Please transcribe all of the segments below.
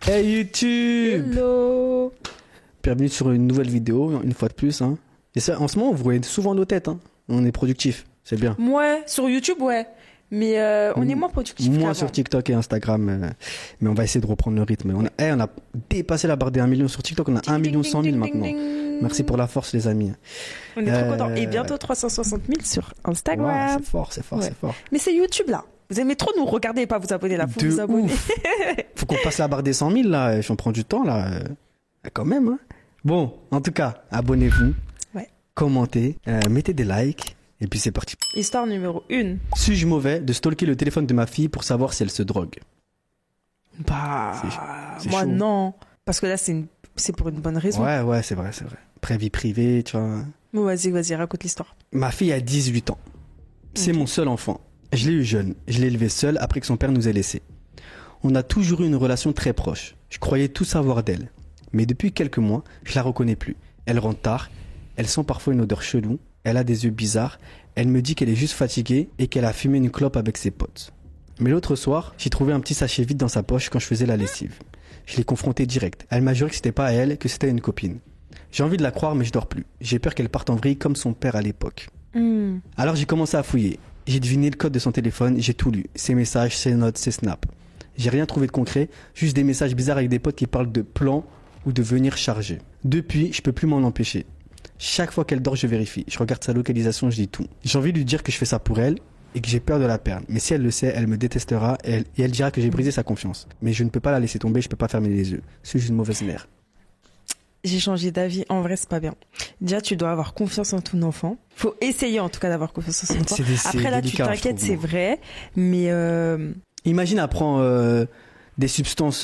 Hey YouTube! Hello. Bienvenue sur une nouvelle vidéo, une fois de plus. Hein. Et ça, en ce moment, vous voyez souvent nos têtes. Hein. On est productif, c'est bien. Ouais, sur YouTube, ouais. Mais on est moins productif Moins qu'avant. sur TikTok et Instagram. Mais on va essayer de reprendre le rythme. On a dépassé la barre des 1 million sur TikTok. On a 1 million 100 000 maintenant. Merci pour la force, les amis. On est trop contents. Et bientôt 360 000 sur Instagram. Ouais, c'est fort, c'est fort, Ouais. c'est fort. Mais c'est YouTube, là. Vous aimez trop nous regarder et pas vous abonner, là. Faut De vous abonner. ouf. Faut qu'on passe la barre des 100 000, là. J'en prends du temps, là. Quand même, hein. Bon, en tout cas, abonnez-vous. Ouais. Commentez. Mettez des likes. Et puis c'est parti. Histoire numéro 1. Suis-je mauvais de stalker le téléphone de ma fille pour savoir si elle se drogue? Bah, C'est moi, chaud. non. Parce que là, c'est pour une bonne raison. Ouais, c'est vrai, c'est vrai. Après, vie privée, tu vois. Bon, vas-y, raconte l'histoire. Ma fille a 18 ans. C'est Ok. mon seul enfant. Je l'ai eu jeune. Je l'ai élevé seul après que son père nous ait laissés. On a toujours eu une relation très proche. Je croyais tout savoir d'elle. Mais depuis quelques mois, je la reconnais plus. Elle rentre tard. Elle sent parfois une odeur chelou. Elle a des yeux bizarres. Elle me dit qu'elle est juste fatiguée et qu'elle a fumé une clope avec ses potes. Mais l'autre soir, j'ai trouvé un petit sachet vide dans sa poche quand je faisais la lessive. Je l'ai confrontée direct. Elle m'a juré que c'était pas elle, que c'était une copine. J'ai envie de la croire mais je dors plus. J'ai peur qu'elle parte en vrille comme son père à l'époque. Alors j'ai commencé à fouiller. J'ai deviné le code de son téléphone, j'ai tout lu. Ses messages, ses notes, ses snaps. J'ai rien trouvé de concret, juste des messages bizarres avec des potes qui parlent de plans ou de venir charger. Depuis, je peux plus m'en empêcher. Chaque fois qu'elle dort, je vérifie. Je regarde sa localisation, je dis tout. J'ai envie de lui dire que je fais ça pour elle et que j'ai peur de la perdre. Mais si elle le sait, elle me détestera et elle dira que j'ai brisé sa confiance. Mais je ne peux pas la laisser tomber, je peux pas fermer les yeux. Suis-je une mauvaise mère? J'ai changé d'avis. En vrai, c'est pas bien. Déjà, tu dois avoir confiance en ton enfant. Faut essayer, en tout cas, d'avoir confiance en son enfant. C'est Après, là, délicat, tu je t'inquiètes, trouve, c'est moi. vrai. Mais Imagine, elle prend des substances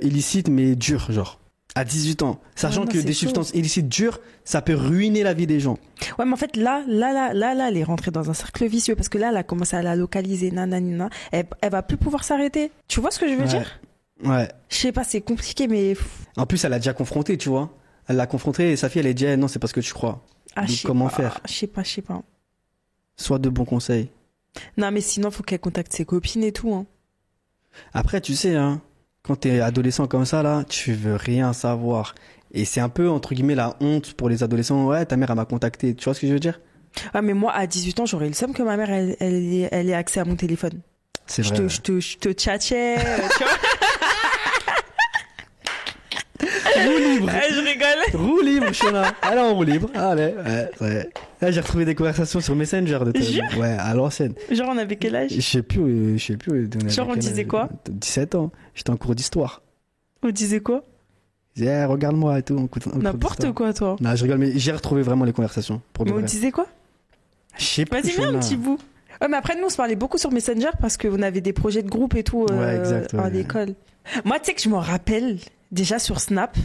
illicites mais dures, genre. À 18 ans. Sachant non, que c'est des chaud. substances illicites dures, ça peut ruiner la vie des gens. ouais, mais en fait, là, elle est rentrée dans un cercle vicieux parce que là, elle a commencé à la localiser, nanana. Elle va plus pouvoir s'arrêter. Tu vois ce que je veux dire? Ouais. Je sais pas, c'est compliqué, mais En plus, elle a déjà confronté, tu vois. Elle l'a confronté et sa fille, elle a dit non, c'est pas ce que tu crois. Donc, je sais comment pas, faire? Je sais pas. Soit de bons conseils. Non, mais sinon, faut qu'elle contacte ses copines et tout. Hein. Après, tu sais, hein, quand t'es adolescent comme ça, là, tu veux rien savoir. Et c'est un peu, entre guillemets, la honte pour les adolescents. Ouais, ta mère, elle m'a contacté. Tu vois ce que je veux dire? Ah, mais moi, à 18 ans, j'aurais eu le seum que ma mère, elle ait accès à mon téléphone. C'est Je vrai. te tchatchais, tu vois. Roue libre. Je rigole. Roue libre, Shona. Allez, en roue libre. Allez, ouais. Là, j'ai retrouvé des conversations sur Messenger de ta Jure? Ouais, à l'ancienne. Genre, on avait quel âge? Je sais plus. Genre, on disait quoi? 17 ans. J'étais en cours d'histoire. On disait quoi? Je disais, eh, regarde-moi et tout. en cours N'importe d'histoire. quoi, toi. Non, je rigole, mais j'ai retrouvé vraiment les conversations. Pour de Mais on vrai. disait quoi? Je sais pas. Vas-y, viens un Shona. petit bout. Ouais, mais après, nous, on se parlait beaucoup sur Messenger parce qu'on avait des projets de groupe et tout Ouais, exact, à ouais. l'école. Moi, tu sais que je m'en rappelle déjà sur Snap.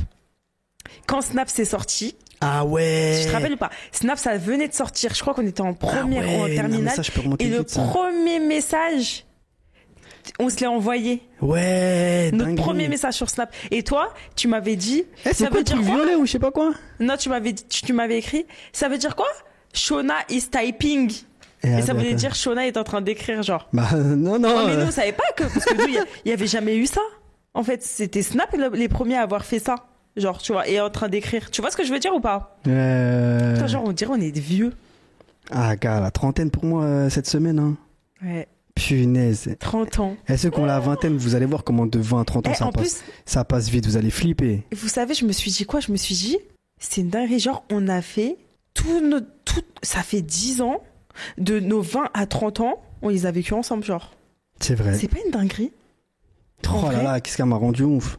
Quand Snap s'est sorti, Ah ouais. tu te rappelles ou pas? Snap, ça venait de sortir. Je crois qu'on était en première ou en terminale. Ça, je peux remonter Et le vite, ça. premier message, on se l'est envoyé. Ouais, Notre dinguerie. premier message sur Snap. Et toi, tu m'avais dit, Eh, c'est ça quoi veut le truc dire quoi? violet ou je sais pas quoi? Non, tu m'avais écrit, ça veut dire quoi? Shona is typing. Et ça voulait dire Shona est en train d'écrire, genre. Bah, non. Non, mais nous, on savait pas parce que nous, il y avait jamais eu ça. En fait, c'était Snap les premiers à avoir fait ça. Genre, tu vois, et en train d'écrire. Tu vois ce que je veux dire ou pas? Putain, genre, on dirait on est des vieux. Ah, gars, la trentaine pour moi cette semaine, hein. Ouais, Punaise. 30 ans. Et ceux qui ont la vingtaine, vous allez voir comment de 20 à 30 ans Eh, en ça passe vite, vous allez flipper. vous savez, je me suis dit quoi? Je me suis dit, c'est une dinguerie. Genre, on a fait ça fait 10 ans, de nos 20 à 30 ans, on les a vécus ensemble, genre. C'est vrai. C'est pas une dinguerie? Oh en là vrai là, qu'est-ce qu'elle m'a rendu ouf.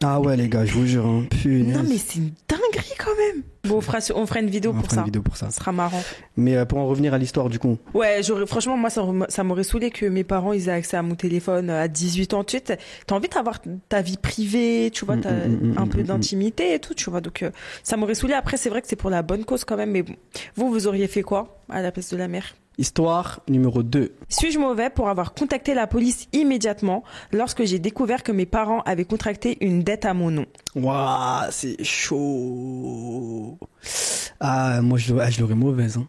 Ah ouais, les gars, je vous jure, hein. Punaise. Non, mais c'est une dinguerie quand même. Bon, on fera une vidéo On pour fera ça. une vidéo pour ça. Ça sera marrant. Mais pour en revenir à l'histoire, du coup. Ouais, franchement, moi, ça m'aurait saoulé que mes parents, ils aient accès à mon téléphone à 18 ans. Tu sais, t'as envie d'avoir ta vie privée, tu vois, t'as un peu d'intimité et tout, tu vois. Donc, ça m'aurait saoulé. Après, c'est vrai que c'est pour la bonne cause quand même. Mais bon, vous auriez fait quoi à la place de la mère? Histoire numéro 2. Suis-je mauvais pour avoir contacté la police immédiatement lorsque j'ai découvert que mes parents avaient contracté une dette à mon nom? Waouh, c'est chaud. Ah, moi, je l'aurais mauvaise, hein.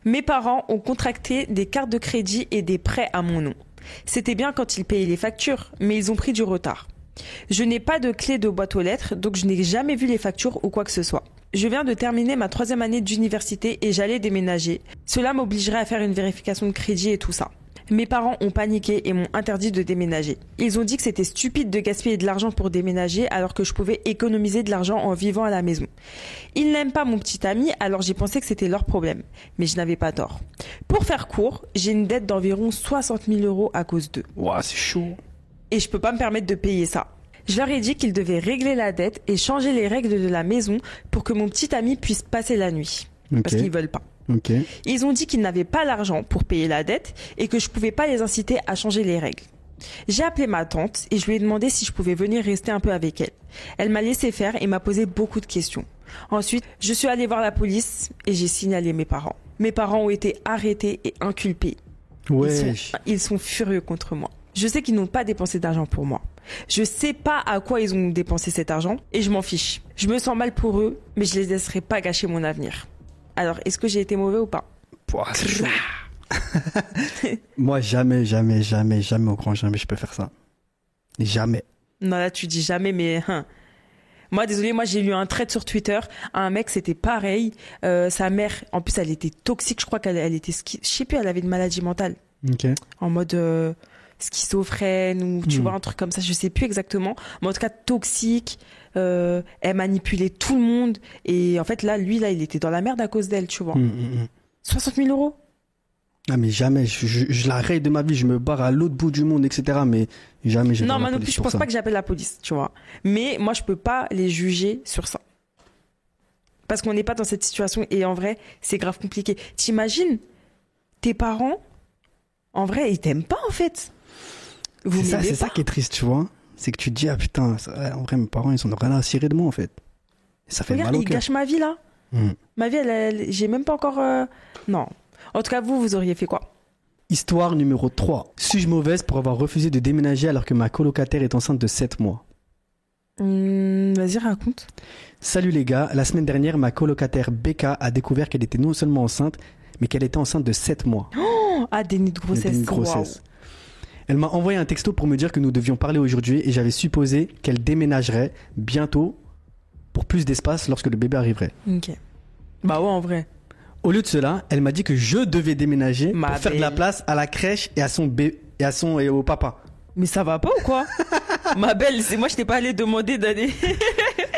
Mes parents ont contracté des cartes de crédit et des prêts à mon nom. C'était bien quand ils payaient les factures, mais ils ont pris du retard. Je n'ai pas de clé de boîte aux lettres, donc je n'ai jamais vu les factures ou quoi que ce soit. Je viens de terminer ma 3e année d'université et j'allais déménager. Cela m'obligerait à faire une vérification de crédit et tout ça. Mes parents ont paniqué et m'ont interdit de déménager. Ils ont dit que c'était stupide de gaspiller de l'argent pour déménager alors que je pouvais économiser de l'argent en vivant à la maison. Ils n'aiment pas mon petit ami, alors j'ai pensé que c'était leur problème. Mais je n'avais pas tort. Pour faire court, j'ai une dette d'environ 60 000 € à cause d'eux. Ouah, c'est chaud. Et je peux pas me permettre de payer ça. Je leur ai dit qu'ils devaient régler la dette et changer les règles de la maison pour que mon petit ami puisse passer la nuit. Ok. Parce qu'ils veulent pas. Ok. Ils ont dit qu'ils n'avaient pas l'argent pour payer la dette et que je pouvais pas les inciter à changer les règles. J'ai appelé ma tante et je lui ai demandé si je pouvais venir rester un peu avec elle. Elle m'a laissé faire et m'a posé beaucoup de questions. Ensuite, je suis allée voir la police et j'ai signalé mes parents. Mes parents ont été arrêtés et inculpés. Ouais. Ils sont furieux contre moi. Je sais qu'ils n'ont pas dépensé d'argent pour moi. Je sais pas à quoi ils ont dépensé cet argent et je m'en fiche. Je me sens mal pour eux, mais je les laisserai pas gâcher mon avenir. Alors, est-ce que j'ai été mauvais ou pas? Pouah, c'est chaud. Moi, jamais au grand jamais je peux faire ça. Jamais. Non, là, tu dis jamais, mais... Moi, désolé, moi, j'ai lu un thread sur Twitter. Un mec, c'était pareil. Sa mère, en plus, elle était toxique. Je crois qu'elle était... Je sais plus, elle avait une maladie mentale. Ok. En mode schizophrène ou tu vois, un truc comme ça. Je sais plus exactement. Mais en tout cas, toxique. Elle manipulait tout le monde. Et en fait, là, lui, il était dans la merde à cause d'elle, tu vois. 60 000 €. Ah mais jamais, je la raye de ma vie, je me barre à l'autre bout du monde, etc. Mais jamais je vais Non, dans la moi non police plus, je pour pense ça. pas que j'appelle la police, tu vois. Mais moi, je peux pas les juger sur ça. Parce qu'on n'est pas dans cette situation et en vrai, c'est grave compliqué. T'imagines, tes parents, en vrai, ils t'aiment pas en fait. C'est ça qui est triste, tu vois. C'est que tu te dis, ah putain, en vrai, mes parents, ils ont rien à cirer de moi en fait. Et ça fait Regarde, mal au ils cœur. gâchent ma vie là. Ma vie, j'ai même pas encore... Non. En tout cas, vous auriez fait quoi? Histoire numéro 3. Suis-je mauvaise pour avoir refusé de déménager alors que ma colocataire est enceinte de 7 mois? Vas-y, raconte. Salut les gars, la semaine dernière, ma colocataire Becca a découvert qu'elle était non seulement enceinte, mais qu'elle était enceinte de 7 mois. Ah, déni de grossesse. Déni de grossesse. Wow. Elle m'a envoyé un texto pour me dire que nous devions parler aujourd'hui et j'avais supposé qu'elle déménagerait bientôt pour plus d'espace lorsque le bébé arriverait. Ok. Bah ouais, en vrai. Au lieu de cela, elle m'a dit que je devais déménager Ma pour faire de la belle. place à la crèche et à son bébé et au papa. Mais ça va pas ou quoi? Ma belle, c'est moi, je t'ai pas allé demander d'aller.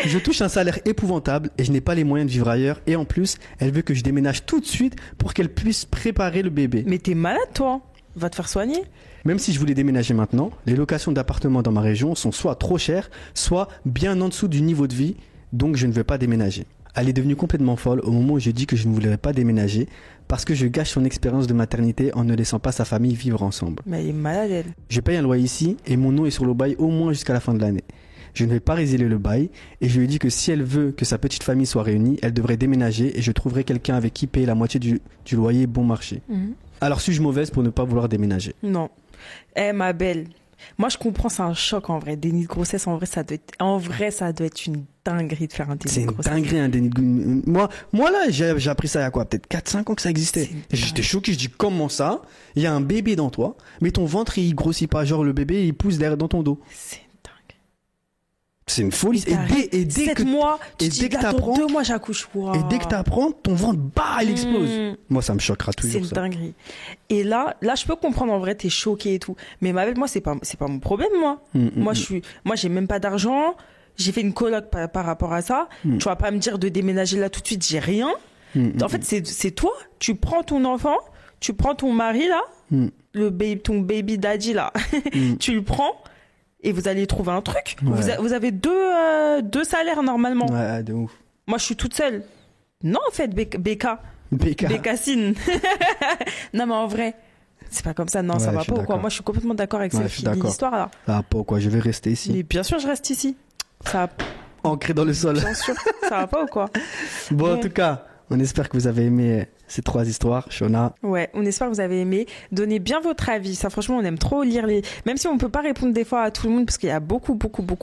Je touche un salaire épouvantable et je n'ai pas les moyens de vivre ailleurs. Et en plus, elle veut que je déménage tout de suite pour qu'elle puisse préparer le bébé. Mais t'es malade, toi. Va te faire soigner. Même si je voulais déménager maintenant, les locations d'appartements dans ma région sont soit trop chères, soit bien en dessous du niveau de vie. Donc je ne veux pas déménager. Elle est devenue complètement folle au moment où je dis que je ne voulais pas déménager parce que je gâche son expérience de maternité en ne laissant pas sa famille vivre ensemble. Mais elle est malade, elle. Je paye un loyer ici et mon nom est sur le bail au moins jusqu'à la fin de l'année. Je ne vais pas résilier le bail et je lui ai dit que si elle veut que sa petite famille soit réunie, elle devrait déménager et je trouverai quelqu'un avec qui payer la moitié du loyer bon marché. Alors suis-je mauvaise pour ne pas vouloir déménager? Non. Ma belle. Moi, je comprends, c'est un choc en vrai. Déni de grossesse, en vrai, ça doit être une dinguerie de faire un déni C'est de une grossesse. dinguerie, un déni de... Moi là, j'ai appris ça il y a quoi? Peut-être 4-5 ans que ça existait. C'est J'étais choqué, je dis comment ça? Il y a un bébé dans toi, mais ton ventre il grossit pas, genre le bébé il pousse derrière dans ton dos. C'est dingue. C'est une folie. Et dès 7 que mois, tu et te dès dis, que là, dans t'apprends- 2 mois, j'accouche. Wow. Et dès que t'apprends, ton ventre, bah, il explose. Moi, ça me choquera C'est toujours une ça. dinguerie. Et là, je peux comprendre en vrai, t'es choqué et tout. Mais ma belle, moi, c'est pas mon problème, moi. Moi, j'ai même pas d'argent. J'ai fait une coloc par rapport à ça. Tu vas pas me dire de déménager là tout de suite, j'ai rien. En fait, c'est toi. Tu prends ton enfant, tu prends ton mari là, ton baby daddy là, tu le prends et vous allez trouver un truc. Ouais. Vous avez deux salaires normalement. Ouais, de ouf. Moi, je suis toute seule. Non, en fait, Becca. Becca. Bécassine. Non, mais en vrai, c'est pas comme ça. Non, Ouais, ça va je suis pas ou quoi? d'accord. Moi, je suis complètement d'accord avec Ouais, cette je suis d'accord. histoire là. Ah, pas quoi, je vais rester ici. Mais bien sûr, je reste ici. Ça, Ancré dans le sol. bien sûr, ça va pas ou quoi? Bon, en Bon. tout cas, on espère que vous avez aimé ces 3 histoires, Shona. Ouais, on espère que vous avez aimé. Donnez bien votre avis. Ça, franchement, on aime trop lire même si on peut pas répondre des fois à tout le monde parce qu'il y a beaucoup.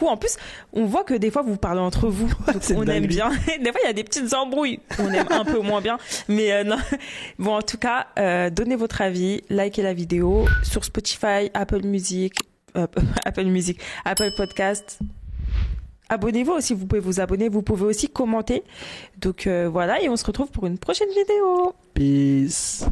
En plus, on voit que des fois, vous parlez entre vous. Donc, c'est on une aime dinguerie. bien. Des fois, il y a des petites embrouilles. On aime un peu moins bien. Mais non. Bon, en tout cas, donnez votre avis. Likez la vidéo sur Spotify, Apple Music. Apple Music, Apple Podcast. Abonnez-vous aussi, vous pouvez vous abonner, vous pouvez aussi commenter. Donc voilà, et on se retrouve pour une prochaine vidéo. Peace.